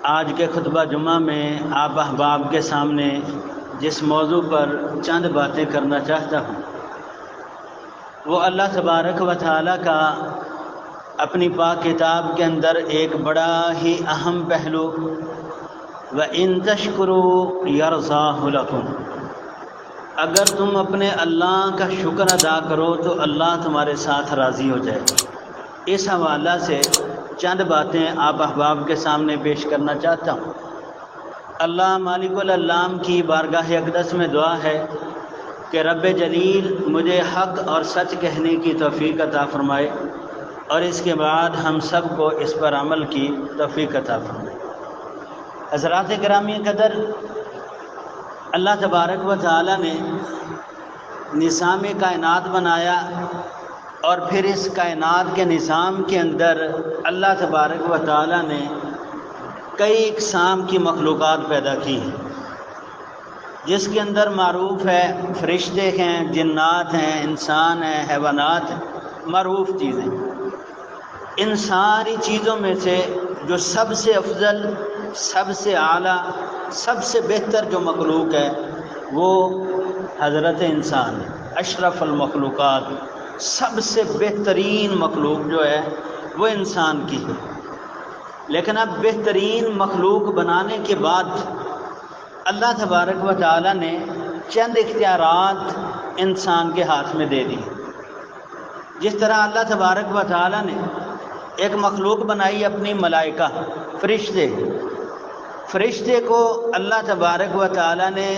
آج کے خطبہ جمعہ میں آپ احباب کے سامنے جس موضوع پر چند باتیں کرنا چاہتا ہوں وہ اللہ تبارک و تعالیٰ کا اپنی پاک کتاب کے اندر ایک بڑا ہی اہم پہلو وَإِن تَشْكُرُوا يَرْضَاهُ لَكُمْ، اگر تم اپنے اللہ کا شکر ادا کرو تو اللہ تمہارے ساتھ راضی ہو جائے گا۔ اس حوالہ سے چند باتیں آپ احباب کے سامنے پیش کرنا چاہتا ہوں۔ اللہ مالک العلام کی بارگاہ اقدس میں دعا ہے کہ رب جلیل مجھے حق اور سچ کہنے کی توفیق عطا فرمائے اور اس کے بعد ہم سب کو اس پر عمل کی توفیق عطا فرمائے۔ حضرات گرامی قدر، اللہ تبارک و تعالی نے نظام کائنات بنایا اور پھر اس کائنات کے نظام کے اندر اللہ تبارک و تعالی نے کئی اقسام کی مخلوقات پیدا کی ہیں، جس کے اندر معروف ہے فرشتے ہیں، جنات ہیں، انسان ہیں، حیوانات ہیں، معروف چیزیں۔ ان ساری چیزوں میں سے جو سب سے افضل، سب سے اعلیٰ، سب سے بہتر جو مخلوق ہے وہ حضرت انسان ہے۔ اشرف المخلوقات، سب سے بہترین مخلوق جو ہے وہ انسان کی ہے۔ لیکن اب بہترین مخلوق بنانے کے بعد اللہ تبارک و تعالی نے چند اختیارات انسان کے ہاتھ میں دے دی۔ جس طرح اللہ تبارک و تعالی نے ایک مخلوق بنائی اپنی ملائکہ، فرشتے کو اللہ تبارک و تعالی نے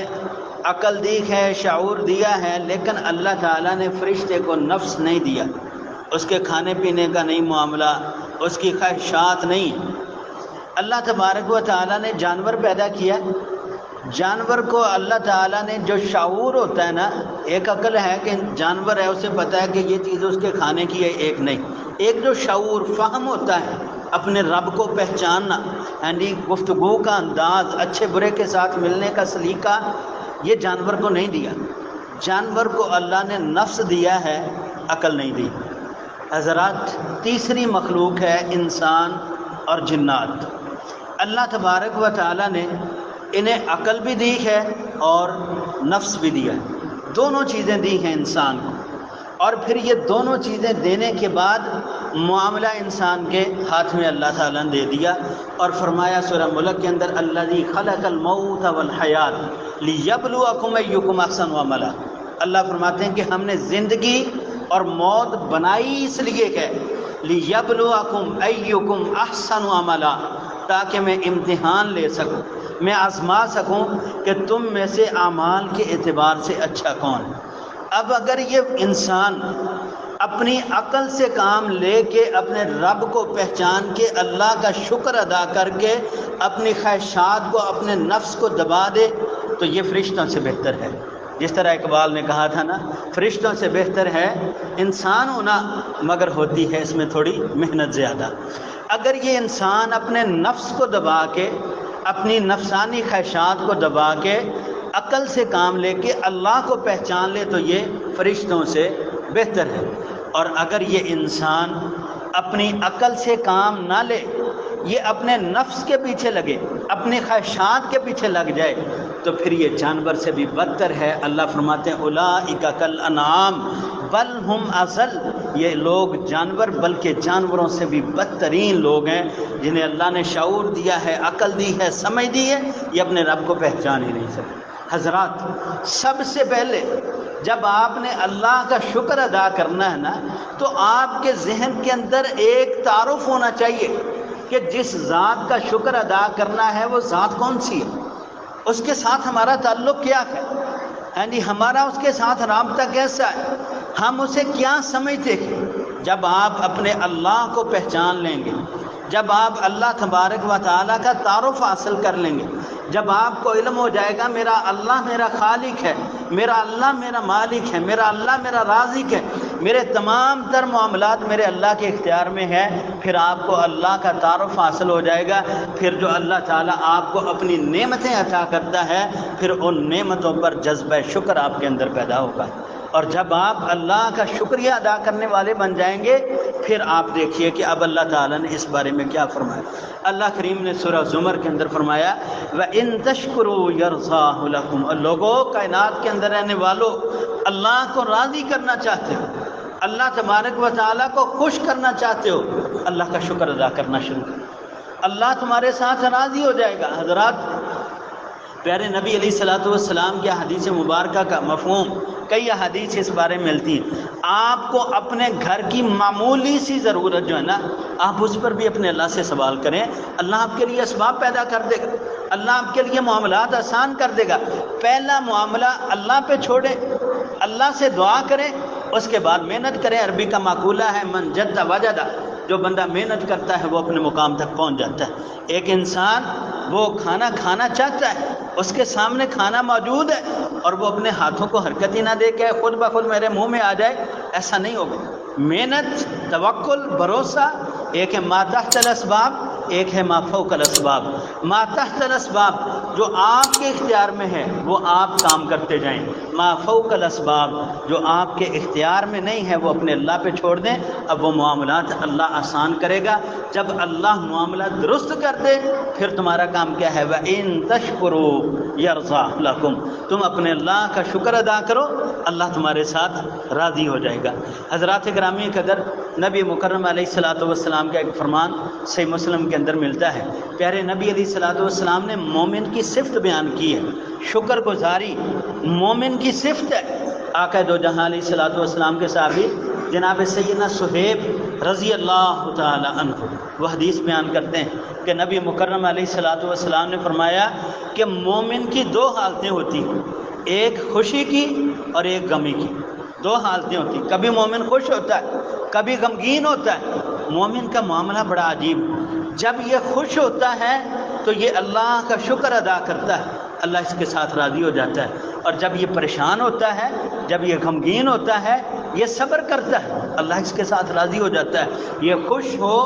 عقل دی ہے، شعور دیا ہے، لیکن اللہ تعالیٰ نے فرشتے کو نفس نہیں دیا۔ اس کے کھانے پینے کا نہیں معاملہ، اس کی خواہشات نہیں۔ اللہ تبارک و تعالیٰ نے جانور پیدا کیا، جانور کو اللہ تعالیٰ نے جو شعور ہوتا ہے نا، ایک عقل ہے کہ جانور ہے اسے پتہ ہے کہ یہ چیز اس کے کھانے کی ہے، ایک نہیں۔ ایک جو شعور فہم ہوتا ہے اپنے رب کو پہچاننا، یعنی گفتگو کا انداز، اچھے برے کے ساتھ ملنے کا سلیقہ، یہ جانور کو نہیں دیا۔ جانور کو اللہ نے نفس دیا ہے، عقل نہیں دی۔ حضرات، تیسری مخلوق ہے انسان اور جنات۔ اللہ تبارک و تعالی نے انہیں عقل بھی دی ہے اور نفس بھی دیا ہے، دونوں چیزیں دی ہیں انسان کو۔ اور پھر یہ دونوں چیزیں دینے کے بعد معاملہ انسان کے ہاتھ میں اللہ تعالیٰ نے دے دیا اور فرمایا سورہ ملک کے اندر الذی خلق الموت والحیات لیبلوکم ایکم احسن عملا۔ اللہ فرماتے ہیں کہ ہم نے زندگی اور موت بنائی اس لیے کہ لیبلوکم ایکم احسن عملا، تاکہ میں امتحان لے سکوں، میں آزما سکوں کہ تم میں سے اعمال کے اعتبار سے اچھا کون ہے۔ اب اگر یہ انسان اپنی عقل سے کام لے کے اپنے رب کو پہچان کے اللہ کا شکر ادا کر کے اپنی خواہشات کو، اپنے نفس کو دبا دے تو یہ فرشتوں سے بہتر ہے۔ جس طرح اقبال نے کہا تھا نا، فرشتوں سے بہتر ہے انسان ہونا، مگر ہوتی ہے اس میں تھوڑی محنت زیادہ۔ اگر یہ انسان اپنے نفس کو دبا کے، اپنی نفسانی خواہشات کو دبا کے عقل سے کام لے کے اللہ کو پہچان لے تو یہ فرشتوں سے بہتر ہے۔ اور اگر یہ انسان اپنی عقل سے کام نہ لے، یہ اپنے نفس کے پیچھے لگے، اپنی خواہشات کے پیچھے لگ جائے تو پھر یہ جانور سے بھی بدتر ہے۔ اللہ فرماتے ہیں اولئک کالانعام بل ہم اضل، یہ لوگ جانور بلکہ جانوروں سے بھی بدترین لوگ ہیں، جنہیں اللہ نے شعور دیا ہے، عقل دی ہے، سمجھ دی ہے، یہ اپنے رب کو پہچان ہی نہیں سکتے۔ حضرات، سب سے پہلے جب آپ نے اللہ کا شکر ادا کرنا ہے نا تو آپ کے ذہن کے اندر ایک تعارف ہونا چاہیے کہ جس ذات کا شکر ادا کرنا ہے وہ ذات کون سی ہے، اس کے ساتھ ہمارا تعلق کیا ہے، یعنی ہمارا اس کے ساتھ رابطہ کیسا ہے، ہم اسے کیا سمجھتے ہیں۔ جب آپ اپنے اللہ کو پہچان لیں گے، جب آپ اللہ تبارک و تعالیٰ کا تعارف حاصل کر لیں گے، جب آپ کو علم ہو جائے گا میرا اللہ میرا خالق ہے، میرا اللہ میرا مالک ہے، میرا اللہ میرا رازق ہے، میرے تمام تر معاملات میرے اللہ کے اختیار میں ہے، پھر آپ کو اللہ کا تعارف حاصل ہو جائے گا۔ پھر جو اللہ تعالیٰ آپ کو اپنی نعمتیں عطا کرتا ہے، پھر ان نعمتوں پر جذبہ شکر آپ کے اندر پیدا ہوگا۔ اور جب آپ اللہ کا شکریہ ادا کرنے والے بن جائیں گے پھر آپ دیکھیے کہ اب اللہ تعالیٰ نے اس بارے میں کیا فرمایا۔ اللہ کریم نے سورہ زمر کے اندر فرمایا وَإِن تَشْكُرُوا يَرْضَاهُ لَكُمْ، اور لوگوں کائنات کے اندر رہنے والوں، اللہ کو راضی کرنا چاہتے ہو، اللہ تبارک و تعالیٰ کو خوش کرنا چاہتے ہو، اللہ کا شکر ادا کرنا شروع کرو، اللہ تمہارے ساتھ راضی ہو جائے گا۔ حضرات، پیارے نبی علیہ الصلوۃ والسلام کی حدیث مبارکہ کا مفہوم کئی احادیث اس بارے میں ملتی ہیں۔ آپ کو اپنے گھر کی معمولی سی ضرورت جو ہے نا، آپ اس پر بھی اپنے اللہ سے سوال کریں، اللہ آپ کے لیے اسباب پیدا کر دے گا، اللہ آپ کے لیے معاملات آسان کر دے گا۔ پہلا معاملہ اللہ پہ چھوڑیں، اللہ سے دعا کریں، اس کے بعد محنت کریں۔ عربی کا مقولہ ہے من جد وجد، جو بندہ محنت کرتا ہے وہ اپنے مقام تک پہنچ جاتا ہے۔ ایک انسان وہ کھانا کھانا چاہتا ہے، اس کے سامنے کھانا موجود ہے اور وہ اپنے ہاتھوں کو حرکت ہی نہ دے کے خود بخود میرے منہ میں آ جائے، ایسا نہیں ہوگا۔ محنت، توکل، بھروسہ، ایک ہے ما تحت الاسباب، ایک ہے ما فوق الاسباب۔ ما تحت الاسباب جو آپ کے اختیار میں ہے وہ آپ کام کرتے جائیں، ما فوق الاسباب جو آپ کے اختیار میں نہیں ہے وہ اپنے اللہ پہ چھوڑ دیں، اب وہ معاملات اللہ آسان کرے گا۔ جب اللہ معاملہ درست کر دے پھر تمہارا کام کیا ہے، وَإِن تَشْكُرُوا يَرْضَاهُ لَكُمْ، تم اپنے اللہ کا شکر ادا کرو، اللہ تمہارے ساتھ راضی ہو جائے گا۔ حضرات گرامی قدر، نبی مکرم علیہ الصلوۃ والسلام کا ایک فرمان صحیح مسلم کے اندر ملتا ہے۔ پیارے نبی علیہ الصلوۃ والسلام نے مومن کی صفت بیان کی ہے، شکر گزاری مومن کی صفت ہے۔ آقا دو جہاں علیہ الصلوۃ والسلام کے صحابی جناب سیدنا صہیب رضی اللہ تعالی عنہ وہ حدیث بیان کرتے ہیں کہ نبی مکرم علیہ الصلوۃ والسلام نے فرمایا کہ مومن کی دو حالتیں ہوتی ہیں، ایک خوشی کی اور ایک غمی کی، دو حالتیں ہوتی ہیں۔ کبھی مومن خوش ہوتا ہے، کبھی غمگین ہوتا ہے۔ مومن کا معاملہ بڑا عجیب، جب یہ خوش ہوتا ہے تو یہ اللہ کا شکر ادا کرتا ہے، اللہ اس کے ساتھ راضی ہو جاتا ہے، اور جب یہ پریشان ہوتا ہے، جب یہ غمگین ہوتا ہے، یہ صبر کرتا ہے، اللہ اس کے ساتھ راضی ہو جاتا ہے۔ یہ خوش ہو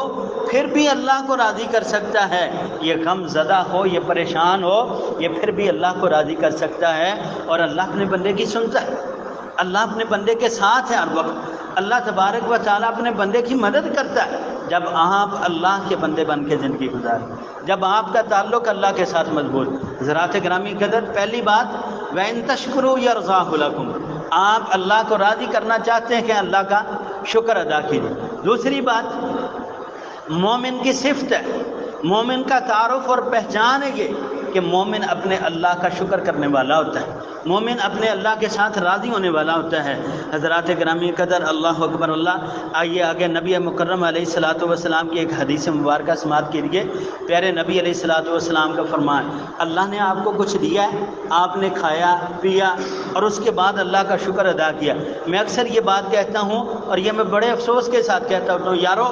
پھر بھی اللہ کو راضی کر سکتا ہے، یہ غم زدہ ہو، یہ پریشان ہو، یہ پھر بھی اللہ کو راضی کر سکتا ہے، اور اللہ اپنے بندے کی سنتا ہے، اللہ اپنے بندے کے ساتھ ہے ہر وقت۔ اللہ تبارک و تعالیٰ اپنے بندے کی مدد کرتا ہے جب آپ اللہ کے بندے بن کے زندگی گزاریں، جب آپ کا تعلق اللہ کے ساتھ مضبوط۔ حضرات گرامی قدر، پہلی بات وَإِن تَشْكُرُوا يَرْضَاهُ لَكُمْ، آپ اللہ کو راضی کرنا چاہتے ہیں کہ اللہ کا شکر ادا کیجیے۔ دوسری بات مومن کی صفت ہے، مومن کا تعارف اور پہچان ہے یہ کہ مومن اپنے اللہ کا شکر کرنے والا ہوتا ہے، مومن اپنے اللہ کے ساتھ راضی ہونے والا ہوتا ہے۔ حضرات گرامی قدر، اللہ اکبر اللہ۔ آئیے آگے نبی مکرم علیہ الصلوۃ والسلام کی ایک حدیث مبارکہ سماعت کیجیے۔ پیارے نبی علیہ الصلوۃ والسلام کا فرمان، اللہ نے آپ کو کچھ دیا ہے، آپ نے کھایا پیا اور اس کے بعد اللہ کا شکر ادا کیا۔ میں اکثر یہ بات کہتا ہوں اور یہ میں بڑے افسوس کے ساتھ کہتا ہوں، یارو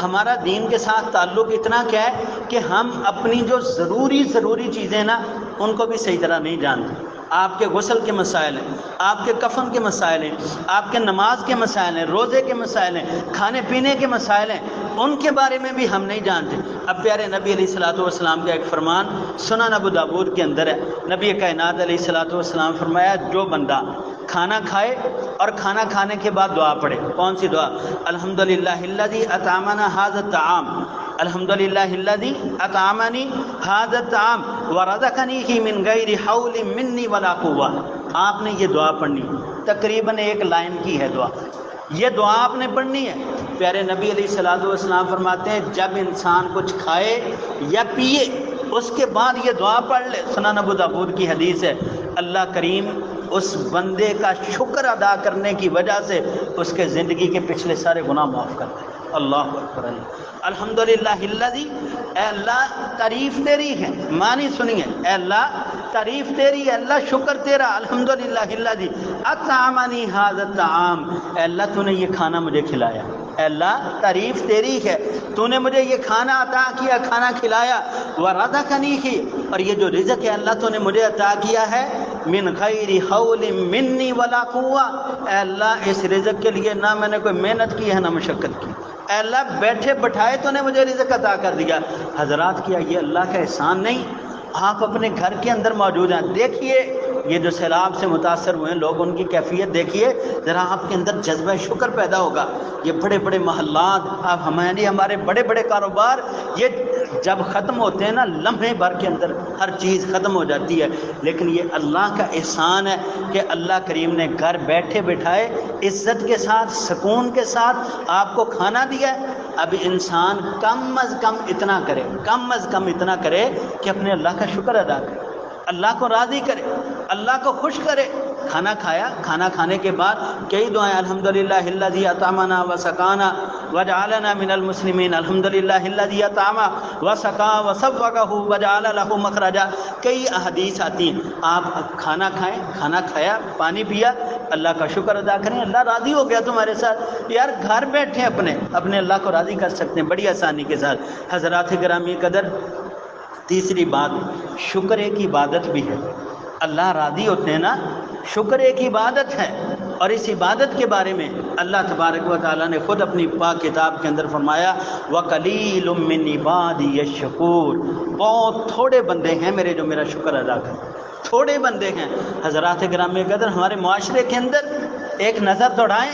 ہمارا دین کے ساتھ تعلق اتنا کیا ہے کہ ہم اپنی جو ضروری چیزیں نا ان کو بھی صحیح طرح نہیں جانتے۔ آپ کے غسل کے مسائل ہیں، آپ کے کفن کے مسائل ہیں، آپ کے نماز کے مسائل ہیں، روزے کے مسائل ہیں، کھانے پینے کے مسائل ہیں، ان کے بارے میں بھی ہم نہیں جانتے۔ اب پیارے نبی علیہ الصلوۃ والسلام کا ایک فرمان سنن ابو داؤد کے اندر ہے، نبی کائنات علیہ الصلوۃ والسلام فرمایا، جو بندہ کھانا کھائے اور کھانا کھانے کے بعد دعا پڑھے، کون سی دعا؟ الحمدللہ الذی اطعمنا ھذا الطعام، الحمدللہ الذی اطعمنی ھذا الطعام ورزقنی من غیر حول منی ولا قوہ۔ آپ نے یہ دعا پڑھنی، تقریباً ایک لائن کی ہے دعا، یہ دعا آپ نے پڑھنی ہے۔ پیارے نبی علیہ الصلوۃ والسلام فرماتے ہیں جب انسان کچھ کھائے یا پیے اس کے بعد یہ دعا پڑھ لے، سنن ابو داؤد کی حدیث ہے، اللہ کریم اس بندے کا شکر ادا کرنے کی وجہ سے اس کے زندگی کے پچھلے سارے گناہ معاف کر دے۔ اللہ اکبر اللہ۔ الحمدللہ الذی، اے اللہ تعریف تیری ہے، معنی سنیے، اے اللہ تعریف تیری ہے، اللہ شکر تیرا، الحمدللہ الذی اطعمنی ھذا الطعام، اے اللہ تو نے یہ کھانا مجھے کھلایا، اے اللہ تعریف تیری ہے، تو نے مجھے یہ کھانا عطا کیا، کھانا کھلایا، ورزقنی، اور یہ جو رزق ہے اللہ تو نے مجھے عطا کیا ہے، من غیر حول منی ولا قوہ، اے اللہ اس رزق کے لیے نہ میں نے کوئی محنت کی ہے نہ مشقت کی، اے اللہ بیٹھے بٹھائے تو نے مجھے رزق عطا کر دیا۔ حضرات کیا یہ اللہ کا احسان نہیں؟ آپ اپنے گھر کے اندر موجود ہیں، دیکھیے یہ جو سیلاب سے متاثر ہوئے ہیں لوگ، ان کی کیفیت دیکھیے ذرا، آپ کے اندر جذبہ شکر پیدا ہوگا۔ یہ بڑے بڑے محلات، اب ہمارے بڑے بڑے کاروبار یہ جب ختم ہوتے ہیں نا، لمحے بھر کے اندر ہر چیز ختم ہو جاتی ہے، لیکن یہ اللہ کا احسان ہے کہ اللہ کریم نے گھر بیٹھے بٹھائے عزت کے ساتھ، سکون کے ساتھ آپ کو کھانا دیا ہے۔ اب انسان کم از کم اتنا کرے، کم از کم اتنا کرے کہ اپنے اللہ کا شکر ادا کرے، اللہ کو راضی کرے، اللہ کو خوش کرے۔ کھانا کھایا، کھانا کھانے کے بعد کئی دعائیں، الحمدللہ الذی اطعمنا وسقانا وجعلنا من المسلمین، الحمدللہ الذی اطعم وسقا وسوقہ وجعل له مخرجا، کئی احادیث آتی ہیں۔ آپ کھانا کھائیں، کھانا کھایا، پانی پیا، اللہ کا شکر ادا کریں، اللہ راضی ہو گیا تمہارے ساتھ۔ یار گھر بیٹھے اپنے اللہ کو راضی کر سکتے ہیں بڑی آسانی کے ساتھ۔ حضرات گرامی قدر، تیسری بات، شکر ایک عبادت بھی ہے۔ اللہ راضی ہوتے ہیں نا، شکر ایک عبادت ہے، اور اس عبادت کے بارے میں اللہ تبارک و تعالیٰ نے خود اپنی پاک کتاب کے اندر فرمایا، وَقَلِيلٌ مِّنْ عِبَادِيَ الشَّكُورُ، بہت تھوڑے بندے ہیں میرے جو میرا شکر ادا کریں، تھوڑے بندے ہیں۔ حضرات گرامی قدر، ہمارے معاشرے کے اندر ایک نظر دوڑائیں،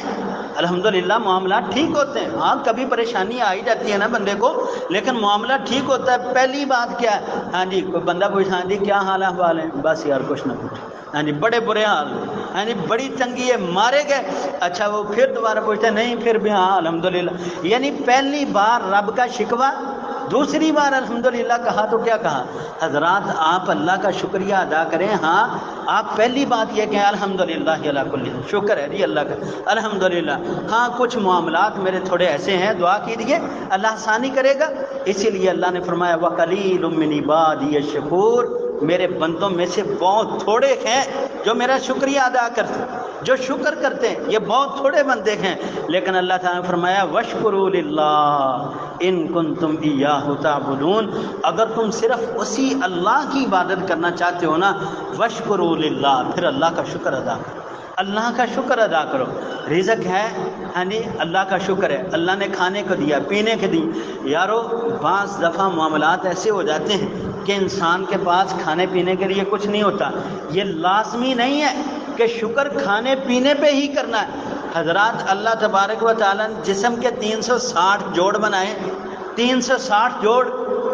الحمدللہ معاملات ٹھیک ہوتے ہیں، ہاں کبھی پریشانی آ ہی جاتی ہے نا بندے کو، لیکن معاملہ ٹھیک ہوتا ہے۔ پہلی بات کیا ہے؟ ہاں جی، کوئی بندہ پوچھا، ہاں جی کیا حال احوال ہے؟ بس یار کچھ نہ پوچھے، ہاں جی بڑے برے حال، ہاں جی بڑی تنگی ہے، مارے گئے۔ اچھا وہ پھر دوبارہ پوچھتے نہیں، پھر بھی ہاں الحمدللہ، یعنی پہلی بار رب کا شکوہ، دوسری بار الحمدللہ کہا تو کیا کہا؟ حضرات آپ اللہ کا شکریہ ادا کریں، ہاں آپ پہلی بات یہ کہ الحمدللہ علی کل، شکر ہے جی اللہ کا، الحمدللہ۔ ہاں کچھ معاملات میرے تھوڑے ایسے ہیں، دعا کیجیے اللہ آسانی کرے گا۔ اسی لیے اللہ نے فرمایا وَقَلِيلٌ مِّنْ عِبَادِيَ الشَّكُورُ، میرے بندوں میں سے بہت تھوڑے ہیں جو میرا شکریہ ادا کرتے، جو شکر کرتے ہیں، یہ بہت تھوڑے بندے ہیں۔ لیکن اللہ تعالیٰ نے فرمایا وَاشْكُرُوا لِلَّهِ إِن كُنتُمْ إِيَّاهُ تَعْبُدُونَ، اگر تم صرف اسی اللہ کی عبادت کرنا چاہتے ہو نا، وَاشْكُرُوا لِلَّهِ، پھر اللہ کا شکر ادا کرو، اللہ کا شکر ادا کرو۔ رزق ہے، ہاں جی اللہ کا شکر ہے، اللہ نے کھانے کو دیا، پینے کو دی۔ یارو بعض دفعہ معاملات ایسے ہو جاتے ہیں کہ انسان کے پاس کھانے پینے کے لیے کچھ نہیں ہوتا، یہ لازمی نہیں ہے کہ شکر کھانے پینے پہ ہی کرنا ہے۔ حضرات اللہ تبارک و تعالیٰ نے جسم کے 360 جوڑ بنائے، 360 جوڑ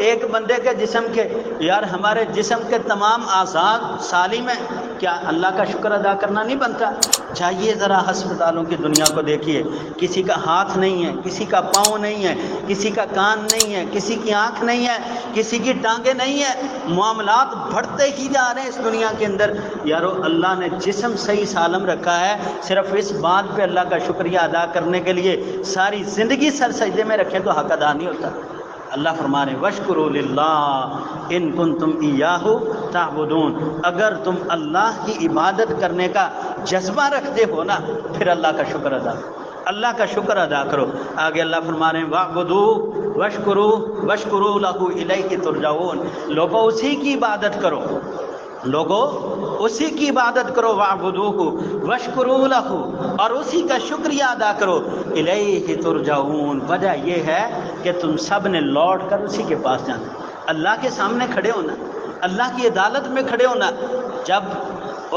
ایک بندے کے جسم کے، یار ہمارے جسم کے تمام اعضاء سالم ہیں، کیا اللہ کا شکر ادا کرنا نہیں بنتا؟ چاہیے ذرا ہسپتالوں کی دنیا کو دیکھیے، کسی کا ہاتھ نہیں ہے، کسی کا پاؤں نہیں ہے، کسی کا کان نہیں ہے، کسی کی آنکھ نہیں ہے، کسی کی ٹانگیں نہیں ہیں، معاملات بڑھتے ہی جا رہے ہیں اس دنیا کے اندر۔ یارو اللہ نے جسم صحیح سالم رکھا ہے، صرف اس بات پہ اللہ کا شکریہ ادا کرنے کے لیے ساری زندگی سر سجدے میں رکھیں تو حق ادا نہیں ہوتا۔ اللہ فرما رہے وَاشْكُرُوا لِلَّهِ إِن كُنتُمْ إِيَّاهُ تَعْبُدُونَ، اگر تم اللہ کی عبادت کرنے کا جذبہ رکھتے ہو نا، پھر اللہ کا شکر ادا کرو، اللہ کا شکر ادا کرو۔ آگے اللہ فرما رہے ہیں وَاعْبُدُوا وَاشْكُرُوا لَهُ إِلَيْهِ تُرْجَعُونَ، لوگوں اسی کی عبادت کرو، لوگوں اسی کی عبادت کرو، وَاعْبُدُوهُ وَاشْكُرُوا لَهُ، اور اسی کا شکریہ ادا کرو، إِلَيْهِ تُرْجَعُونَ، وجہ یہ ہے کہ تم سب نے لوٹ کر اسی کے پاس جانا، اللہ کے سامنے کھڑے ہونا، اللہ کی عدالت میں کھڑے ہونا۔ جب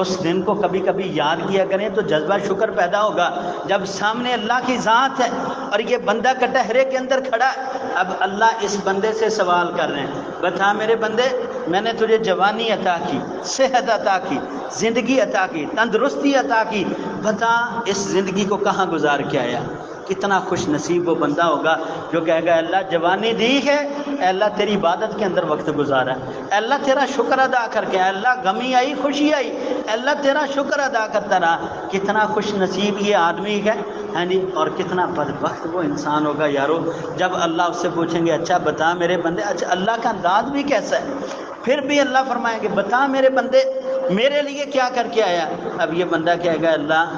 اس دن کو کبھی کبھی یاد کیا کریں تو جذبہ شکر پیدا ہوگا، جب سامنے اللہ کی ذات ہے اور یہ بندہ کٹہرے کے اندر کھڑا ہے، اب اللہ اس بندے سے سوال کر رہے ہیں، بتا میرے بندے میں نے تجھے جوانی عطا کی، صحت عطا کی، زندگی عطا کی، تندرستی عطا کی، بتا اس زندگی کو کہاں گزار کے آیا؟ کتنا خوش نصیب وہ بندہ ہوگا جو کہے گا اللہ جوانی دی ہے، اے اللہ تیری عبادت کے اندر وقت گزارا، اے اللہ تیرا شکر ادا کر کے، اے اللہ غمی آئی خوشی آئی، اے اللہ تیرا شکر ادا کرتا رہا۔ کتنا خوش نصیب یہ آدمی ہے، ہاں جی، اور کتنا بدبخت وہ انسان ہوگا یارو جب اللہ اس سے پوچھیں گے اچھا بتا میرے بندے، اچھا اللہ کا انداز بھی کیسا ہے، پھر بھی اللہ فرمائیں گے بتا میرے بندے میرے لیے کیا کر کے آیا؟ اب یہ بندہ کہے گا اللہ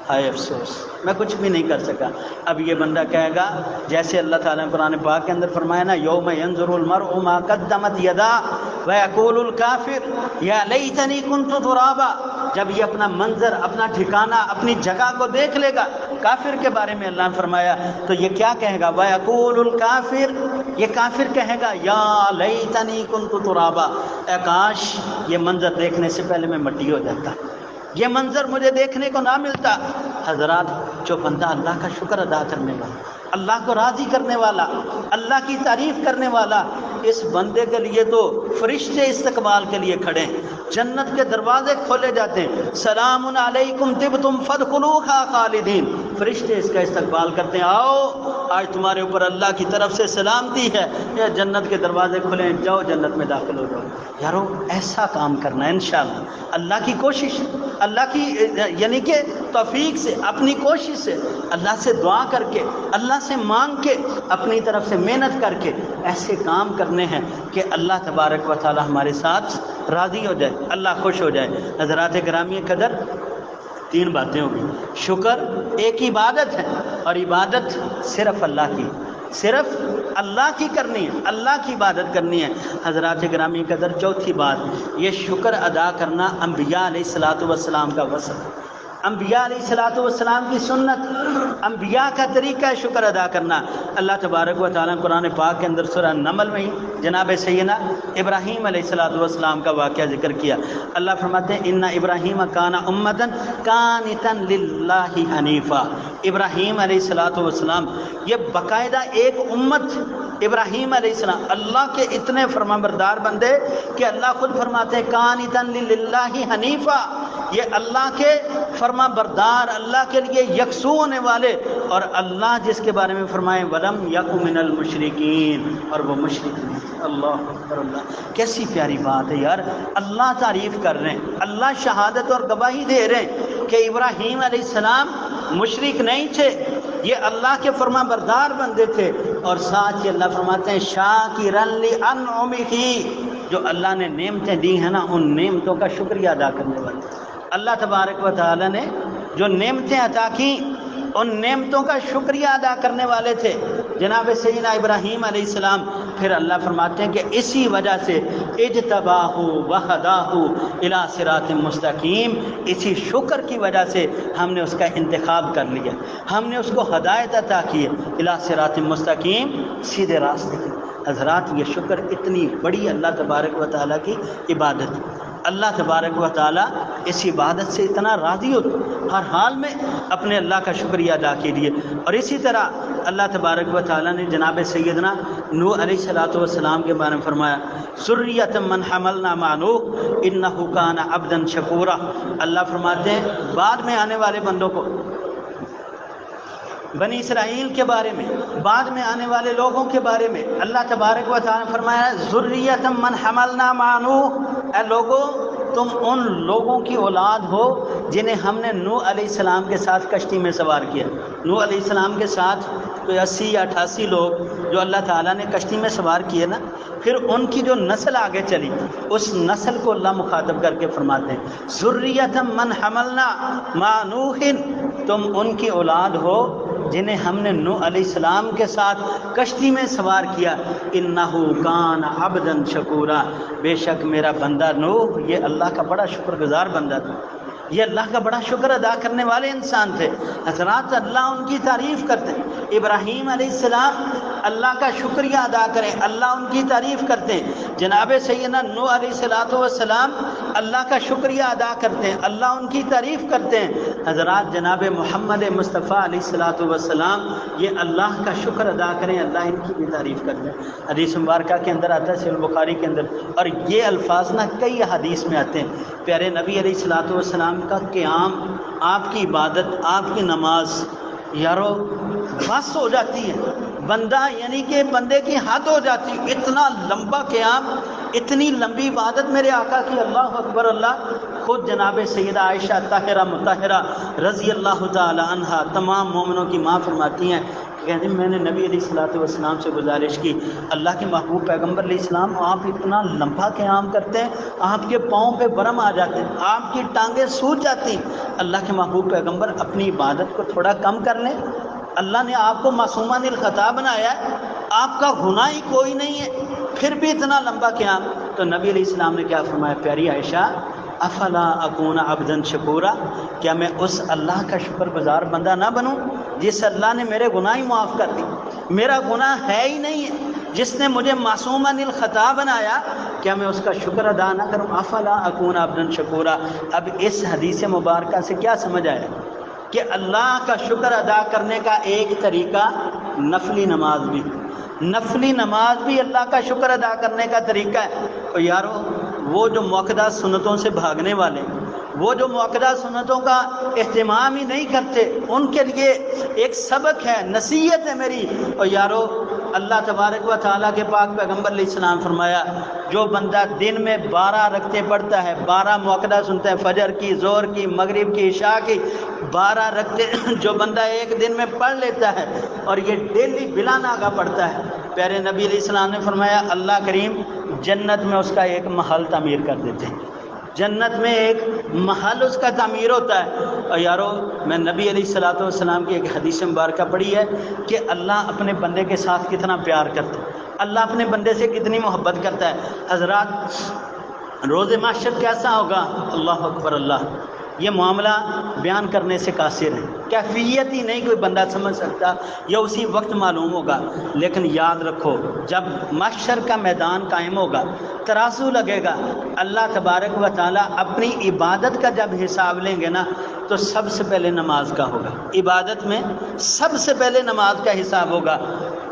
ہائے افسوس میں کچھ بھی نہیں کر سکا۔ اب یہ بندہ کہے گا جیسے اللہ تعالیٰ نے قرآن پاک کے اندر فرمایا نا، یوم ینظر المرء ما قدمت یداہ ویقول الکافر یا لیتنی کنت ترابا، جب یہ اپنا منظر، اپنا ٹھکانہ، اپنی جگہ کو دیکھ لے گا، کافر کے بارے میں اللہ نے فرمایا تو یہ کیا کہے گا؟ ویقول الکافر، یہ کافر کہے گا یا لیتنی کنت ترابا، اے کاش یہ منظر دیکھنے سے پہلے میں مٹی ہو جاتا، یہ منظر مجھے دیکھنے کو نہ ملتا۔ حضرات، جو بندہ اللہ کا شکر ادا کرنے والا، اللہ کو راضی کرنے والا، اللہ کی تعریف کرنے والا، اس بندے کے لیے تو فرشتے استقبال کے لیے کھڑے ہیں، جنت کے دروازے کھولے جاتے ہیں، سلام علیکم طبتم فادخلوها خالدین، فرشتے اس کا استقبال کرتے ہیں، آؤ آج تمہارے اوپر اللہ کی طرف سے سلامتی ہے، یا جنت کے دروازے کھلے ہیں، جاؤ جنت میں داخل ہو جاؤ۔ یارو ایسا کام کرنا ہے انشاءاللہ، اللہ کی کوشش، اللہ کی یعنی کہ توفیق سے، اپنی کوشش سے، اللہ سے دعا کر کے، اللہ سے مانگ کے، اپنی طرف سے محنت کر کے ایسے کام کرنے ہیں کہ اللہ تبارک و تعالی ہمارے ساتھ راضی ہو جائے، اللہ خوش ہو جائے۔ حضرات گرامی قدر، تین باتیں ہو گئی۔ شکر ایک عبادت ہے، اور عبادت صرف اللہ کی، صرف اللہ کی کرنی ہے، اللہ کی عبادت کرنی ہے۔ حضرات گرامی قدر، چوتھی بات، یہ شکر ادا کرنا انبیاء علیہ الصلوۃ والسلام کا وصف، انبیاء علیہ الصلوۃ والسلام کی سنت، انبیاء کا طریقہ ہے شکر ادا کرنا۔ اللہ تبارک و تعالیٰ قرآن پاک کے اندر سورہ نمل میں ہی جناب سیدنا ابراہیم علیہ الصلوۃ والسلام کا واقعہ ذکر کیا۔ اللہ فرماتے ہیں ان ابراہیم کان امۃ قانتا للہ حنیفا، ابراہیم علیہ الصلوۃ والسلام یہ باقاعدہ ایک امت، ابراہیم علیہ السلام اللہ کے اتنے فرمانبردار بندے کہ اللہ خود فرماتے ہیں قانتا للہ حنیفا، یہ اللہ کے فرما بردار، اللہ کے لیے یکسو ہونے والے، اور اللہ جس کے بارے میں فرمائے ولم یک من المشرکین، اور وہ مشرک نہیں۔ اللہ اکبر، اللہ، کیسی پیاری بات ہے یار، اللہ تعریف کر رہے ہیں، اللہ شہادت اور گواہی دے رہے ہیں کہ ابراہیم علیہ السلام مشرک نہیں تھے، یہ اللہ کے فرما بردار بندے تھے، اور ساتھ ہی اللہ فرماتے ہیں شاکرا لانعمہ، جو اللہ نے نعمتیں دی ہیں نا، ان نعمتوں کا شکریہ ادا کرنے والے۔ اللہ تبارک و تعالی نے جو نعمتیں عطا کی، ان نعمتوں کا شکریہ ادا کرنے والے تھے جناب سیدنا ابراہیم علیہ السلام۔ پھر اللہ فرماتے ہیں کہ اسی وجہ سے اجتباہ وہداہ الی صراط مستقیم، اسی شکر کی وجہ سے ہم نے اس کا انتخاب کر لیا، ہم نے اس کو ہدایت عطا کی الی صراط مستقیم، سیدھے راستے کی۔ حضرات، یہ شکر اتنی بڑی اللہ تبارک و تعالیٰ کی عبادت، اللہ تبارک و تعالیٰ اس عبادت سے اتنا راضی ہو، ہر حال میں اپنے اللہ کا شکریہ ادا کیجیے۔ اور اسی طرح اللہ تبارک و تعالیٰ نے جناب سیدنا نوح علیہ الصلوۃ والسلام کے بارے میں فرمایا ذریۃ من حملنا مع نوح انہ کان عبدا شکورا۔ اللہ فرماتے ہیں بعد میں آنے والے بندوں کو، بنی اسرائیل کے بارے میں، بعد میں آنے والے لوگوں کے بارے میں اللہ تبارک و تعالیٰ نے فرمایا ذریۃ من حملنا مع نوح، اے لوگوں تم ان لوگوں کی اولاد ہو جنہیں ہم نے نوح علیہ السلام کے ساتھ کشتی میں سوار کیا۔ نوح علیہ السلام کے ساتھ کوئی 80 یا 88 لوگ جو اللہ تعالیٰ نے کشتی میں سوار کیے نا، پھر ان کی جو نسل آگے چلی، اس نسل کو اللہ مخاطب کر کے فرماتے ہیں ذریۃ من حملنا مع نوح، تم ان کی اولاد ہو جنہیں ہم نے نوح علیہ السلام کے ساتھ کشتی میں سوار کیا۔ انہ کان عبدا شکورا، بے شک میرا بندہ نوح یہ اللہ کا بڑا شکر گزار بندہ تھا، یہ اللہ کا بڑا شکر ادا کرنے والے انسان تھے۔ حضرات، اللہ ان کی تعریف کرتے ہیں، ابراہیم علیہ السلام اللہ کا شکریہ ادا کریں، اللہ ان کی تعریف کرتے ہیں۔ جناب سیدنا نوح علیہ الصلوۃ والسلام اللہ کا شکریہ ادا کرتے ہیں، اللہ ان کی تعریف کرتے ہیں۔ حضرات، جناب محمد مصطفیٰ علیہ الصلوۃ والسلام یہ اللہ کا شکر ادا کریں، اللہ ان کی بھی تعریف کرتے ہیں۔ حدیث مبارکہ کے اندر آتا ہے صحیح البخاری کے اندر، اور یہ الفاظ نا کئی حدیث میں آتے ہیں، پیارے نبی علیہ الصلوۃ والسلام کا قیام، آپ کی عبادت، آپ کی نماز، یارو بس ہو جاتی ہے، بندہ یعنی کہ بندے کی حد ہو جاتی، اتنا لمبا قیام، اتنی لمبی عبادت میرے آقا کی، اللہ اکبر اللہ۔ خود جناب سیدہ عائشہ طاہرہ مطہرہ رضی اللہ تعالی عنہا تمام مومنوں کی ماں فرماتی ہیں، کہتے ہیں میں نے نبی علیہ الصلوۃ والسلام سے گزارش کی، اللہ کے محبوب پیغمبر علیہ السلام آپ اتنا لمبا قیام کرتے ہیں، آپ کے پاؤں پہ برم آ جاتے ہیں، آپ کی ٹانگیں سوج جاتی ہیں، اللہ کے محبوب پیغمبر اپنی عبادت کو تھوڑا کم کر لیں، اللہ نے آپ کو معصومہ الخطا بنایا ہے، آپ کا گناہ ہی کوئی نہیں ہے، پھر بھی اتنا لمبا قیام۔ تو نبی علیہ السلام نے کیا فرمایا، پیاری عائشہ افلا اکون عبدا شکورا، کیا میں اس اللہ کا شکر گزار بندہ نہ بنوں جس اللہ نے میرے گناہ ہی معاف کر دی، میرا گناہ ہے ہی نہیں ہے، جس نے مجھے معصوم عن الخطا بنایا، کیا میں اس کا شکر ادا نہ کروں؟ افلا اکون عبدا شکورا۔ اب اس حدیث مبارکہ سے کیا سمجھ آیا کہ اللہ کا شکر ادا کرنے کا ایک طریقہ نفلی نماز بھی، نفلی نماز بھی اللہ کا شکر ادا کرنے کا طریقہ ہے۔ اور یارو وہ جو موقدہ سنتوں سے بھاگنے والے، وہ جو موقدہ سنتوں کا اہتمام ہی نہیں کرتے، ان کے لیے ایک سبق ہے، نصیحت ہے میری۔ اور یارو اللہ تبارک و تعالیٰ کے پاک پیغمبر علیہ السلام فرمایا، جو بندہ دن میں 12 رکعتیں پڑھتا ہے، 12 موقدہ سنتا ہے، فجر کی، ظہر کی، مغرب کی، عشاء کی 12 رکعتیں جو بندہ ایک دن میں پڑھ لیتا ہے اور یہ ڈیلی بلا ناغہ پڑھتا ہے، پیارے نبی علیہ السلام نے فرمایا اللہ کریم جنت میں اس کا ایک محل تعمیر کر دیتے ہیں، جنت میں ایک محل اس کا تعمیر ہوتا ہے۔ اور یارو میں نبی علیہ الصلوۃ والسلام کی ایک حدیث مبارکہ پڑھی ہے کہ اللہ اپنے بندے کے ساتھ کتنا پیار کرتا ہے، اللہ اپنے بندے سے کتنی محبت کرتا ہے۔ حضرات روز محشر کیسا ہوگا؟ اللہ اکبر اللہ، یہ معاملہ بیان کرنے سے قاصر ہے، کیفیت ہی نہیں کوئی بندہ سمجھ سکتا، یا اسی وقت معلوم ہوگا۔ لیکن یاد رکھو جب محشر کا میدان قائم ہوگا، ترازو لگے گا، اللہ تبارک و تعالیٰ اپنی عبادت کا جب حساب لیں گے نا تو سب سے پہلے نماز کا ہوگا، عبادت میں سب سے پہلے نماز کا حساب ہوگا۔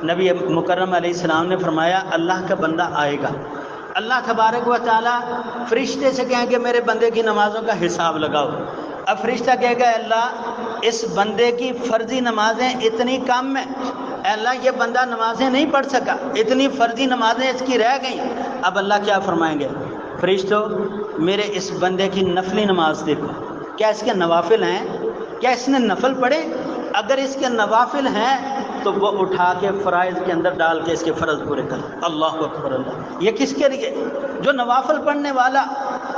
نبی مکرم علیہ السلام نے فرمایا اللہ کا بندہ آئے گا، اللہ تبارک و تعالیٰ فرشتے سے کہیں کہ میرے بندے کی نمازوں کا حساب لگاؤ۔ اب فرشتہ کہے گا اللہ اس بندے کی فرضی نمازیں اتنی کم ہیں، اللہ یہ بندہ نمازیں نہیں پڑھ سکا، اتنی فرضی نمازیں اس کی رہ گئیں۔ اب اللہ کیا فرمائیں گے؟ فرشتوں میرے اس بندے کی نفلی نماز دیکھو، کیا اس کے نوافل ہیں؟ کیا اس نے نفل پڑھے؟ اگر اس کے نوافل ہیں تو وہ اٹھا کے فرائض کے اندر ڈال کے اس کے فرض پورے کر۔ اللہ اکبر اللہ، یہ کس کے لیے؟ جو نوافل پڑھنے والا،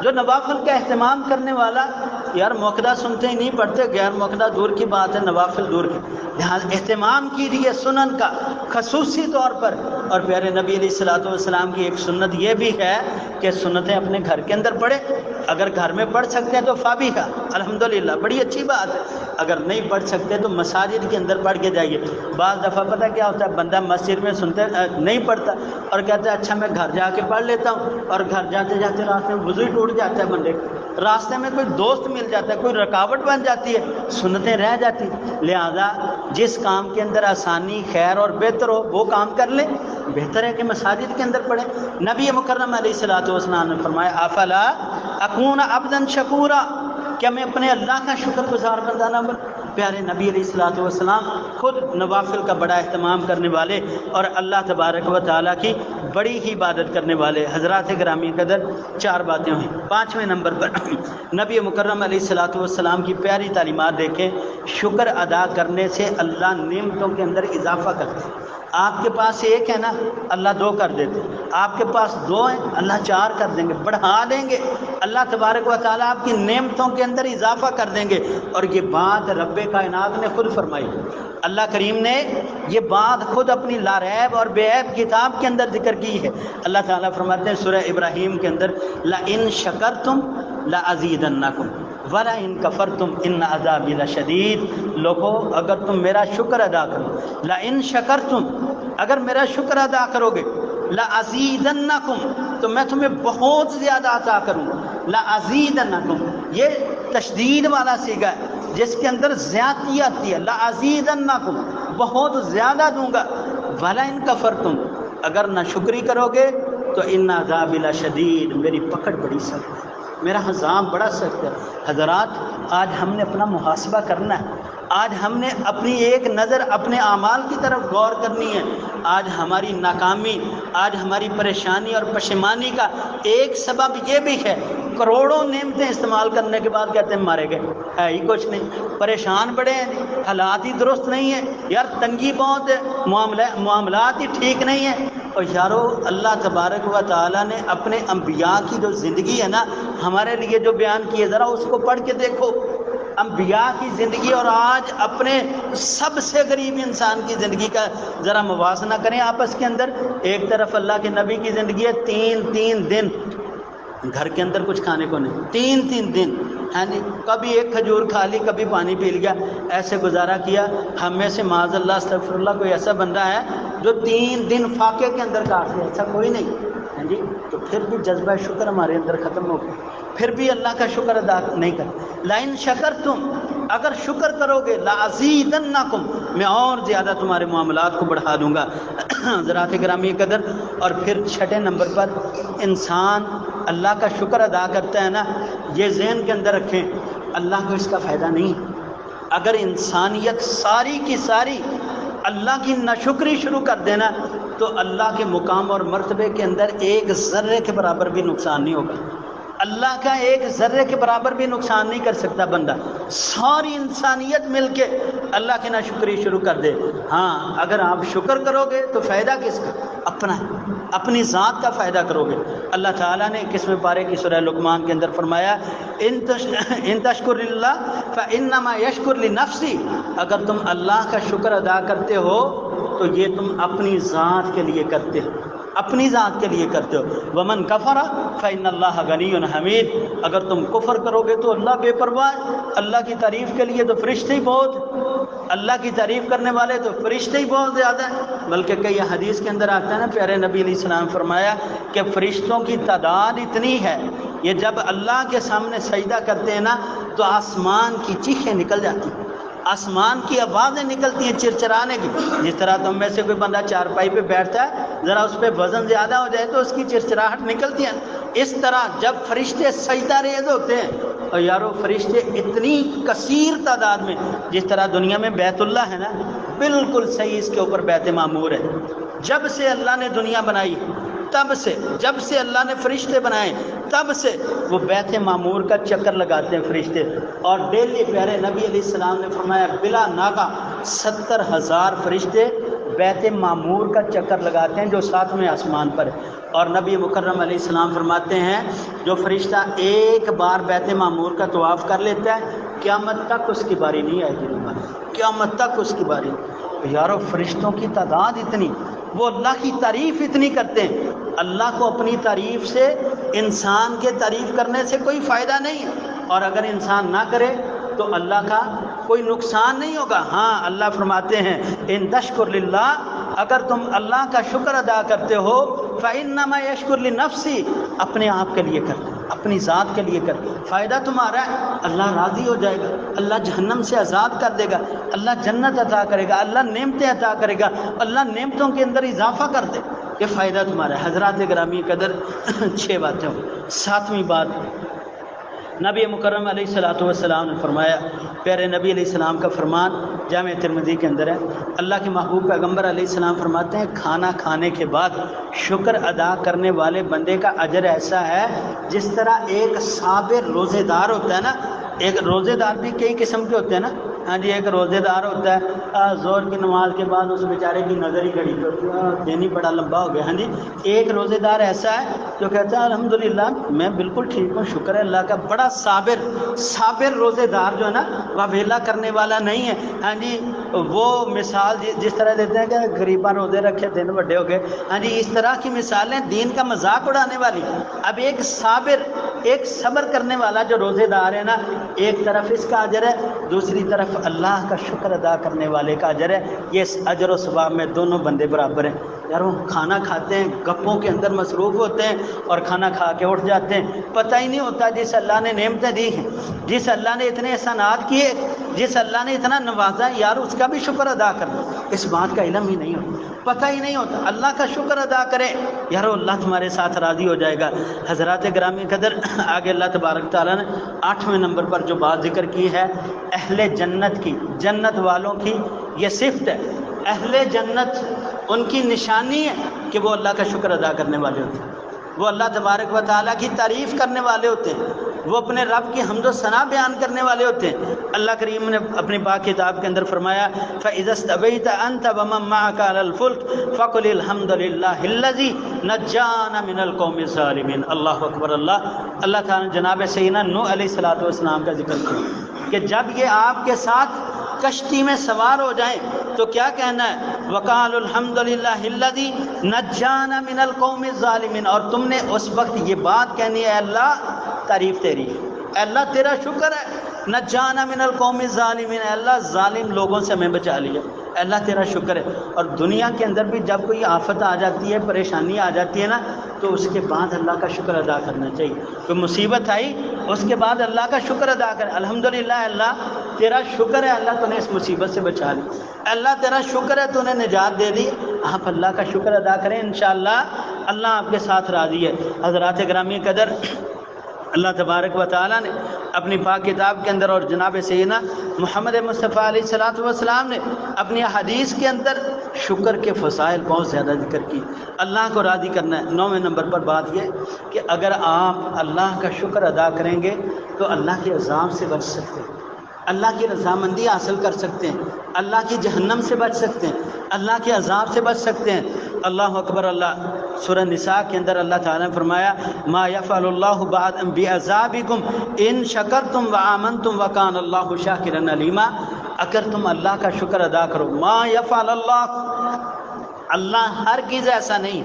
جو نوافل کا اہتمام کرنے والا۔ یار موقدہ سنتے ہی نہیں پڑھتے، غیر موقدہ دور کی بات ہے، نوافل دور کی، لہٰذا اہتمام کیجیے سنن کا خصوصی طور پر۔ اور پیارے نبی علیہ الصلوۃ والسلام کی ایک سنت یہ بھی ہے کہ سنتیں اپنے گھر کے اندر پڑھے، اگر گھر میں پڑھ سکتے ہیں تو فابیحہ الحمدللہ بڑی اچھی بات ہے، اگر نہیں پڑھ سکتے تو مساجد کے اندر پڑھ کے جائیے۔ بعض دفعہ پتہ کیا ہوتا ہے، بندہ مسجد میں سنتے نہیں پڑھتا اور کہتا ہے اچھا میں گھر جا کے پڑھ لیتا ہوں، اور گھر جاتے جاتے راستے میں وضو ہی ٹوٹ جاتا ہے بندے کا، راستے میں کوئی دوست مل جاتا ہے، کوئی رکاوٹ بن جاتی ہے، سنتیں رہ جاتی۔ لہذا جس کام کے اندر آسانی، خیر اور بہتر ہو وہ کام کر لیں، بہتر ہے کہ مساجد کے اندر پڑھیں۔ نبی مکرم علیہ الصلوۃ والسلام نے فرمایا افلا اکون عبدا شکورا، کیا میں اپنے اللہ کا شکر گزار بندہ نہ بن؟ پیارے نبی علیہ الصلوۃ والسلام خود نوافل کا بڑا اہتمام کرنے والے اور اللہ تبارک و تعالیٰ کی بڑی ہی عبادت کرنے والے۔ حضرات گرامی قدر 4 باتیں ہوئیں۔ 5ویں نمبر پر نبی مکرم علیہ الصلوۃ والسلام کی پیاری تعلیمات دیکھیں، شکر ادا کرنے سے اللہ نعمتوں کے اندر اضافہ کرتے ہیں۔ آپ کے پاس ایک ہے نا، اللہ 2 کر دیتے، آپ کے پاس 2 ہیں، اللہ 4 کر دیں گے، بڑھا دیں گے، اللہ تبارک و تعالیٰ آپ کی نعمتوں کے اندر اضافہ کر دیں گے۔ اور یہ بات رب کائنات نے خود فرمائی، اللہ کریم نے یہ بات خود اپنی لاریب اور بے عیب کتاب کے اندر ذکر کی ہے۔ اللہ تعالیٰ فرماتے ہیں سورہ ابراہیم کے اندر لَإِن شَكَرْتُمْ لَأَزِيدَنَّكُمْ وَلَئِن كَفَرْتُمْ إِنَّ عَذَابِي لَشَدِيدٌ۔ لوگو اگر تم میرا شکر ادا کرو، لَإِن شَكَرْتُمْ، اگر میرا شکر ادا کرو گے، لَأَزِيدَنَّكُمْ، تو میں تمہیں بہت زیادہ عطا کروں گا۔ لَأَزِيدَنَّكُمْ یہ تشدید والا صیغہ ہے جس کے اندر زیادتی آتی ہے، لَأَزِيدَنَّكُمْ بہت زیادہ دوں گا۔ وَلَئِن كَفَرْتُمْ اگر نہ شکری کرو گے تو إِنَّ عَذَابِي لَشَدِيدٌ میری پکڑ بڑی سخت ہے، میرا عذاب بڑا سخت ہے۔ حضرات آج ہم نے اپنا محاسبہ کرنا ہے، آج ہم نے اپنی ایک نظر اپنے اعمال کی طرف غور کرنی ہے۔ آج ہماری ناکامی، آج ہماری پریشانی اور پشیمانی کا ایک سبب یہ بھی ہے، کروڑوں نعمتیں استعمال کرنے کے بعد کہتے ہیں مارے گئے، ہے ہی کچھ نہیں، پریشان بڑے ہیں، حالات ہی درست نہیں ہیں، یار تنگی بہت ہے، معاملات ہی ٹھیک نہیں ہیں۔ اور یارو اللہ تبارک و تعالیٰ نے اپنے انبیاء کی جو زندگی ہے نا ہمارے لیے جو بیان کی ہے، ذرا اس کو پڑھ کے دیکھو۔ انبیاء کی زندگی اور آج اپنے سب سے غریب انسان کی زندگی کا ذرا موازنہ کریں آپس کے اندر۔ ایک طرف اللہ کے نبی کی زندگی ہے، 3 دن گھر کے اندر کچھ کھانے کو نہیں، 3 دن، ہاں جی، کبھی ایک کھجور کھا لی، کبھی پانی پی لیا، ایسے گزارا کیا۔ ہم میں سے معاذ اللہ استغفر اللہ کوئی ایسا بندہ ہے جو 3 دن فاقے کے اندر کاٹ لے، ایسا کوئی نہیں ہاں جی. تو پھر بھی جذبہ شکر ہمارے اندر ختم ہو گیا، پھر بھی اللہ کا شکر ادا نہیں کرتے. لئن شکرتم، اگر شکر کرو گے، لازیدنکم، میں اور زیادہ تمہارے معاملات کو بڑھا دوں گا. حضرات گرامی قدر، اور پھر 6 نمبر پر انسان اللہ کا شکر ادا کرتا ہے نا، یہ ذہن کے اندر رکھیں، اللہ کو اس کا فائدہ نہیں. اگر انسانیت ساری کی ساری اللہ کی ناشکری شروع کر دینا تو اللہ کے مقام اور مرتبے کے اندر ایک ذرے کے برابر بھی نقصان نہیں ہوگا. اللہ کا ایک ذرے کے برابر بھی نقصان نہیں کر سکتا بندہ. ساری انسانیت مل کے اللہ کی ناشکری شروع کر دے. ہاں اگر آپ شکر کرو گے تو فائدہ کس کا؟ اپنا، اپنی ذات کا فائدہ کرو گے. اللہ تعالیٰ نے 21ویں پارے کی سورہ لقمان کے اندر فرمایا ان تشکر اللہ فانما یشکر لنفسی، اگر تم اللہ کا شکر ادا کرتے ہو تو یہ تم اپنی ذات کے لیے کرتے ہو، اپنی ذات کے لیے کرتے ہو. ومن کفر فإن اللہ غنی حمید، اگر تم کفر کرو گے تو اللہ بے پرواہ. اللہ کی تعریف کے لیے تو فرشتے ہی بہت، اللہ کی تعریف کرنے والے تو فرشتے ہی بہت زیادہ ہیں. بلکہ کئی حدیث کے اندر آتا ہے نا، پیارے نبی علیہ السلام فرمایا کہ فرشتوں کی تعداد اتنی ہے، یہ جب اللہ کے سامنے سجدہ کرتے ہیں نا تو آسمان کی چیخیں نکل جاتی ہیں، آسمان کی آوازیں نکلتی ہیں چرچرانے کی. جس طرح تم میں سے کوئی بندہ چارپائی پہ بیٹھتا ہے، ذرا اس پہ وزن زیادہ ہو جائے تو اس کی چرچراہٹ نکلتی ہے. اس طرح جب فرشتے سجدہ ریز ہوتے ہیں، اور یارو فرشتے اتنی کثیر تعداد میں، جس طرح دنیا میں بیت اللہ ہے نا، بالکل صحیح اس کے اوپر بیت معمور ہے. جب سے اللہ نے دنیا بنائی، تب سے، جب سے اللہ نے فرشتے بنائے تب سے وہ بیت معمور کا چکر لگاتے ہیں فرشتے. اور ڈیلی پیارے نبی علیہ السلام نے فرمایا بلا ناغہ 70,000 فرشتے بیت معمور کا چکر لگاتے ہیں جو 7ویں آسمان پر ہے. اور نبی مکرم علیہ السلام فرماتے ہیں جو فرشتہ ایک بار بیت معمور کا طواف کر لیتا ہے، قیامت تک اس کی باری نہیں آئے گی دوبارہ، قیامت تک اس کی باری. یارو فرشتوں کی تعداد اتنی، وہ اللہ کی تعریف اتنی کرتے ہیں. اللہ کو اپنی تعریف سے، انسان کے تعریف کرنے سے کوئی فائدہ نہیں ہے. اور اگر انسان نہ کرے تو اللہ کا کوئی نقصان نہیں ہوگا. ہاں اللہ فرماتے ہیں ان تشکر للہ، اگر تم اللہ کا شکر ادا کرتے ہو فإنما یشکر لنفسی، اپنے آپ کے لیے کرتے، اپنی ذات کے لیے کرتے. فائدہ تمہارا ہے، اللہ راضی ہو جائے گا، اللہ جہنم سے آزاد کر دے گا، اللہ جنت عطا کرے گا، اللہ نعمتیں عطا کرے گا، اللہ نعمتوں کے اندر اضافہ کر دے. یہ فائدہ تمہارا ہے. حضرات گرامی قدر 6 باتیں ہوں. 7ویں بات، نبی مکرم علیہ الصلوۃ والسلام نے فرمایا، پیارے نبی علیہ السلام کا فرمان جامع ترمذی کے اندر ہے. اللہ کے محبوب پیغمبر علیہ السلام فرماتے ہیں کھانا کھانے کے بعد شکر ادا کرنے والے بندے کا اجر ایسا ہے جس طرح ایک صابر روزے دار ہوتا ہے نا. ایک روزے دار بھی کئی قسم کے ہوتے ہیں نا. ہاں جی، ایک روزے دار ہوتا ہے زور کی نماز کے بعد اس بیچارے کی نظر ہی گھڑی ہوتی ہے، دن ہی بڑا لمبا ہو گیا. ہاں جی، ایک روزے دار ایسا ہے جو کہتا ہے الحمدللہ میں بالکل ٹھیک ہوں، شکر ہے اللہ کا. بڑا صابر روزے دار جو ہے نا، وہ ویلا کرنے والا نہیں ہے. ہاں جی، وہ مثال جس طرح دیتے ہیں کہ غریباں روزے رکھے دن بڑے ہو گئے. ہاں جی، اس طرح کی مثالیں دین کا مذاق اڑانے والی. اب ایک صبر کرنے والا جو روزے دار ہے نا، ایک طرف اس کا اجر ہے، دوسری طرف اللہ کا شکر ادا کرنے والے کا اجر ہے. یہ اجر و ثواب میں دونوں بندے برابر ہیں. یار وہ کھانا کھاتے ہیں، گپوں کے اندر مصروف ہوتے ہیں اور کھانا کھا کے اٹھ جاتے ہیں، پتہ ہی نہیں ہوتا جس اللہ نے نعمتیں دی ہیں، جس اللہ نے اتنے احسانات کیے، جس اللہ نے اتنا نوازا، یار اس کا بھی شکر ادا کرنا. اس بات کا علم ہی نہیں ہوتا، پتہ ہی نہیں ہوتا. اللہ کا شکر ادا کرے، یار اللہ تمہارے ساتھ راضی ہو جائے گا. حضرات گرامی قدر، آگے اللہ تبارک تعالیٰ نے 8ویں نمبر پر جو بات ذکر کی ہے اہل جنت کی، جنت والوں کی یہ صفت ہے. اہل جنت ان کی نشانی ہے کہ وہ اللہ کا شکر ادا کرنے والے ہوتے ہیں، وہ اللہ تبارک و تعالیٰ کی تعریف کرنے والے ہوتے ہیں، وہ اپنے رب کی حمد و ثنا بیان کرنے والے ہوتے ہیں. اللہ کریم نے اپنی پاک کتاب کے اندر فرمایا فَإِذَا اسْتَوَيْتَ أَنْتَ وَمَن مَّعَكَ عَلَى الْفُلْكِ فَقُلِ الْحَمْدُ لِلَّهِ الَّذِي نَجَّانَا مِنَ الْقَوْمِ الظَّالِمِينَ. اللہ اکبر. اللہ تعالیٰ نے جناب سیدنا نوح علیہ الصلوۃ والسلام کا ذکر کیا کہ جب یہ آپ کے ساتھ کشتی میں سوار ہو جائیں تو کیا کہنا ہے؟ وَقَالُوا الْحَمْدُ لِلَّهِ الَّذِي نَجَّانَا مِنَ الْقَوْمِ الظَّالِمِينَ. اور تم نے اس وقت یہ بات کہنی ہے اللہ تعریف تیری، اے اللہ تیرا شکر ہے نجانا من القوم الظالمین، اللہ ظالم لوگوں سے ہمیں بچا لیا، اللہ تیرا شکر ہے۔ اور دنیا کے اندر بھی جب کوئی آفت آ جاتی ہے، پریشانی آ جاتی ہے نا، تو اس کے بعد اللہ کا شکر ادا کرنا چاہیے۔ کوئی مصیبت آئی اس کے بعد اللہ کا شکر ادا کریں، الحمدللہ اللہ تیرا شکر ہے، اللہ تو نے اس مصیبت سے بچا لی، اللہ تیرا شکر ہے تو نے نجات دے دی۔ آپ اللہ کا شکر ادا کریں، انشاءاللہ اللہ آپ کے ساتھ راضی ہے۔ حضرات گرامی قدر، اللہ تبارک و تعالیٰ نے اپنی پاک کتاب کے اندر اور جناب سیدنا محمد مصطفیٰ علیہ الصلوۃ والسلام نے اپنی حدیث کے اندر شکر کے فضائل بہت زیادہ ذکر کی۔ اللہ کو راضی کرنا ہے۔ 9ویں نمبر پر بات یہ کہ اگر آپ اللہ کا شکر ادا کریں گے تو اللہ کے عذاب سے بچ سکتے ہیں، اللہ کی رضامندی حاصل کر سکتے ہیں، اللہ کی جہنم سے بچ سکتے ہیں، اللہ کے عذاب سے بچ سکتے ہیں۔ اللہ اکبر۔ اللہ سورہ نساء کے اندر اللہ تعالیٰ نے فرمایا ما یفعل اللہ بعذابکم ان شکرتم وآمنتم وکان اللہ شاکرا علیما۔ اگر تم اللہ کا شکر ادا کرو، ما یفعل اللہ، اللہ ہرگز ایسا نہیں،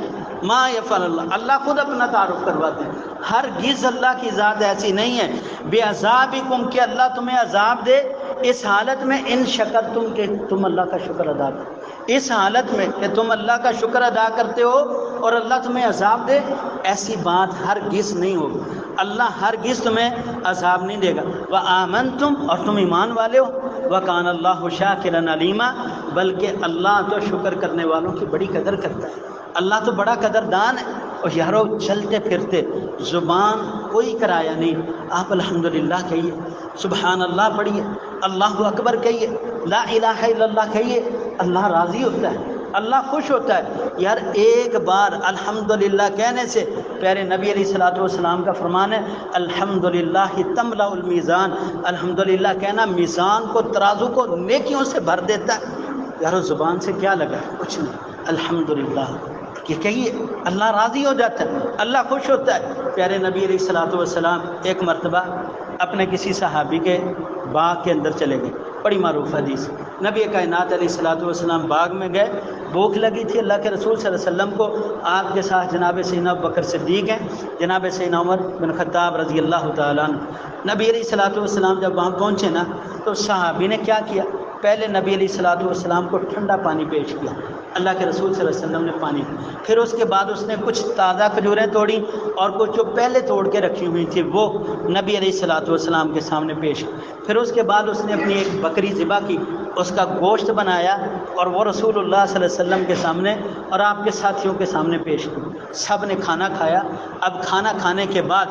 ما یفعل اللہ، اللہ خود اپنا تعارف کرواتے ہیں، ہرگز اللہ کی ذات ایسی نہیں ہے بعذابکم کہ اللہ تمہیں عذاب دے اس حالت میں ان شکرتم کہ تم اللہ کا شکر ادا کرو، اس حالت میں کہ تم اللہ کا شکر ادا کرتے ہو اور اللہ تمہیں عذاب دے، ایسی بات ہرگز نہیں ہوگی، اللہ ہرگز تمہیں عذاب نہیں دے گا۔ وآمنتم، اور تم ایمان والے ہو، وکان اللہ شاکرا علیما، بلکہ اللہ تو شکر کرنے والوں کی بڑی قدر کرتا ہے، اللہ تو بڑا قدردان ہے۔ اور یارو چلتے پھرتے زبان کوئی کرایہ نہیں، آپ الحمدللہ کہیے، سبحان اللہ پڑھیے، اللہ اکبر کہیے، لا الہ الا اللہ کہیے، اللہ راضی ہوتا ہے، اللہ خوش ہوتا ہے۔ یار ایک بار الحمدللہ کہنے سے پیارے نبی علیہ الصلوۃ والسلام کا فرمان ہے الحمدللہ تملأ المیزان، الحمدللہ کہنا میزان کو، ترازو کو نیکیوں سے بھر دیتا ہے۔ یارو زبان سے کیا لگا، کچھ نہیں، الحمدللہ کہ کہیے، اللہ راضی ہو جاتا ہے، اللہ خوش ہوتا ہے۔ پیارے نبی علیہ الصلوۃ والسلام ایک مرتبہ اپنے کسی صحابی کے باغ کے اندر چلے گئے، بڑی معروف حدیث، نبی کائنات علیہ الصلوۃ والسلام باغ میں گئے، بھوک لگی تھی، اللہ کے رسول صلی اللہ علیہ وسلم کو، آپ کے ساتھ جناب سیدنا ابوبکر صدیق ہیں، جناب سیدنا عمر بن خطاب رضی اللہ تعالیٰ عنہ۔ نبی علیہ الصلوۃ والسلام جب وہاں پہنچے نا تو صحابی نے کیا کیا، پہلے نبی علیہ الصلوۃ والسلام کو ٹھنڈا پانی پیش کیا، اللہ کے رسول صلی اللہ علیہ وسلم نے پانی، پھر اس کے بعد اس نے کچھ تازہ کھجوریں توڑی اور کچھ جو پہلے توڑ کے رکھی ہوئی تھی وہ نبی علیہ الصلوۃ والسلام کے سامنے پیش کی، پھر اس کے بعد اس نے اپنی ایک بکری ذبح کی، اس کا گوشت بنایا اور وہ رسول اللہ صلی اللہ علیہ وسلم کے سامنے اور آپ کے ساتھیوں کے سامنے پیش کی، سب نے کھانا کھایا۔ اب کھانا کھانے کے بعد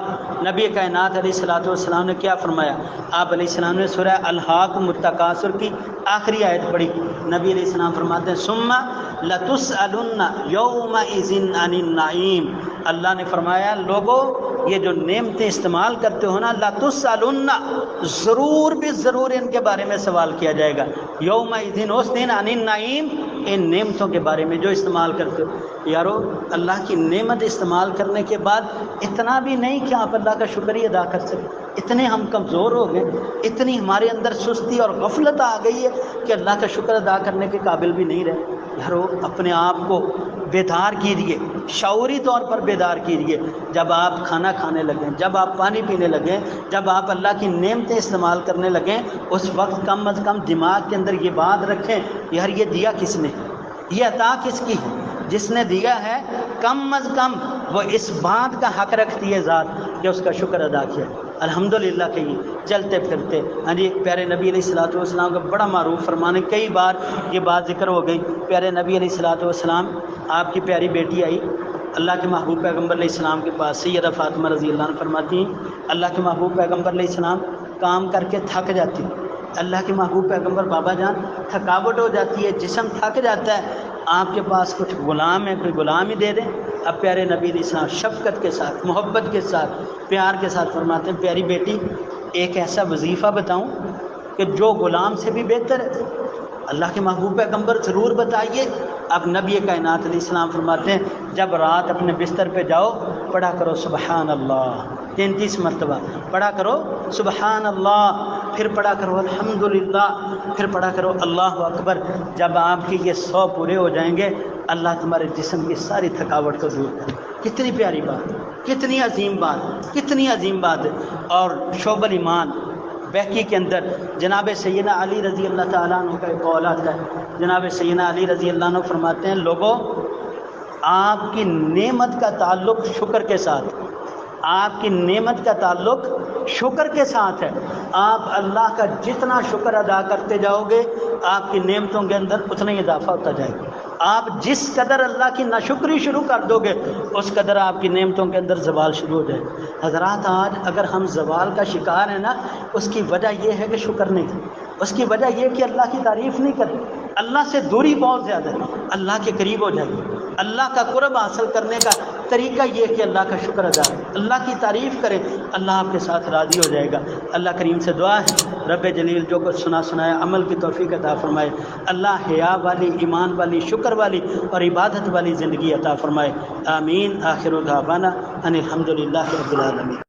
نبی کائنات علیہ الصلوۃ والسلام نے کیا فرمایا، آپ علیہ السلام نے سورہ الہاکم التکاثر کی آخری آیت پڑھی، نبی علیہ السلام فرماتے ہیں ثم لتسألن یومئذ عن النعیم، اللہ نے فرمایا لوگو یہ جو نعمتیں استعمال کرتے ہو نا، لتسألن، ضرور بھی ضرور ان کے بارے میں سوال کیا جائے گا، یومئذ اس دن، عن النعیم، ان نعمتوں کے بارے میں جو استعمال کرتے ہو۔ یارو اللہ کی نعمت استعمال کرنے کے بعد اتنا بھی نہیں کہ آپ اللہ کا شکریہ ادا کر سکیں، اتنے ہم کمزور ہو گئے، اتنی ہمارے اندر سستی اور غفلت آ گئی ہے کہ اللہ کا شکر ادا کرنے کے قابل بھی نہیں رہے۔ یارو اپنے آپ کو بیدار کیجیے، شعوری طور پر بیدار کیجیے، جب آپ کھانا کھانے لگیں، جب آپ پانی پینے لگیں، جب آپ اللہ کی نعمتیں استعمال کرنے لگیں، اس وقت کم از کم دماغ کے اندر یہ بات رکھیں، یار یہ دیا کس نے، یہ عطا کس کی ہے، جس نے دیا ہے کم از کم وہ اس بات کا حق رکھتی ہے ذات کہ اس کا شکر ادا کیا، الحمدللہ کہیے چلتے پھرتے۔ ہاں جی، پیارے نبی علیہ الصلوۃ والسلام کا بڑا معروف فرمان ہے، کئی بار یہ بات ذکر ہو گئی، پیارے نبی علیہ الصلوۃ والسلام، آپ کی پیاری بیٹی آئی اللہ کے محبوب پیغمبر علیہ السلام کے پاس، سیدہ فاطمہ رضی اللہ عنہ فرماتی ہیں اللہ کے محبوب پیغمبر علیہ السلام کام کر کے تھک جاتی، اللہ کے محبوب پیغمبر بابا جان تھکاوٹ ہو جاتی ہے، جسم تھک جاتا ہے، آپ کے پاس کچھ غلام ہے، کوئی غلام ہی دے دیں۔ اب پیارے نبی علیہ السلام شفقت کے ساتھ، محبت کے ساتھ، پیار کے ساتھ فرماتے ہیں پیاری بیٹی ایک ایسا وظیفہ بتاؤں کہ جو غلام سے بھی بہتر ہے، اللہ کے محبوب پیغمبر ضرور بتائیے۔ اب نبی کائنات علیہ السلام فرماتے ہیں جب رات اپنے بستر پہ جاؤ پڑھا کرو سبحان اللہ 33 مرتبہ، پڑھا کرو سبحان اللہ، پھر پڑھا کرو الحمدللہ، پھر پڑھا کرو اللہ اکبر۔ جب آپ کے یہ 100 پورے ہو جائیں گے اللہ تمہارے جسم کی ساری تھکاوٹ کو دور کرے۔ کتنی پیاری بات، کتنی عظیم بات، کتنی عظیم بات ہے۔ اور شعب الایمان بہقی کے اندر جناب سیدنا علی رضی اللہ تعالیٰ عنہ کا ایک قول آتا ہے. جناب سیدنا علی رضی اللہ عنہ فرماتے ہیں لوگوں آپ کی نعمت کا تعلق شکر کے ساتھ، آپ کی نعمت کا تعلق شکر کے ساتھ ہے. آپ اللہ کا جتنا شکر ادا کرتے جاؤ گے آپ کی نعمتوں کے اندر اتنا ہی اضافہ ہوتا جائے گا. آپ جس قدر اللہ کی ناشکری شروع کر دو گے اس قدر آپ کی نعمتوں کے اندر زوال شروع ہو جائے گا. حضرات آج اگر ہم زوال کا شکار ہیں نا، اس کی وجہ یہ ہے کہ شکر نہیں ہے. اس کی وجہ یہ کہ اللہ کی تعریف نہیں کرتے. اللہ سے دوری بہت زیادہ ہے. اللہ کے قریب ہو جائے گی. اللہ کا قرب حاصل کرنے کا طریقہ یہ ہے کہ اللہ کا شکر ادا کریں، اللہ کی تعریف کریں، اللہ آپ کے ساتھ راضی ہو جائے گا. اللہ کریم سے دعا ہے رب جلیل جو کچھ سنایا عمل کی توفیق عطا فرمائے. اللہ حیا والی، ایمان والی، شکر والی اور عبادت والی زندگی عطا فرمائے. آمین. آخر دعوانا ان الحمد للہ رب العالمین.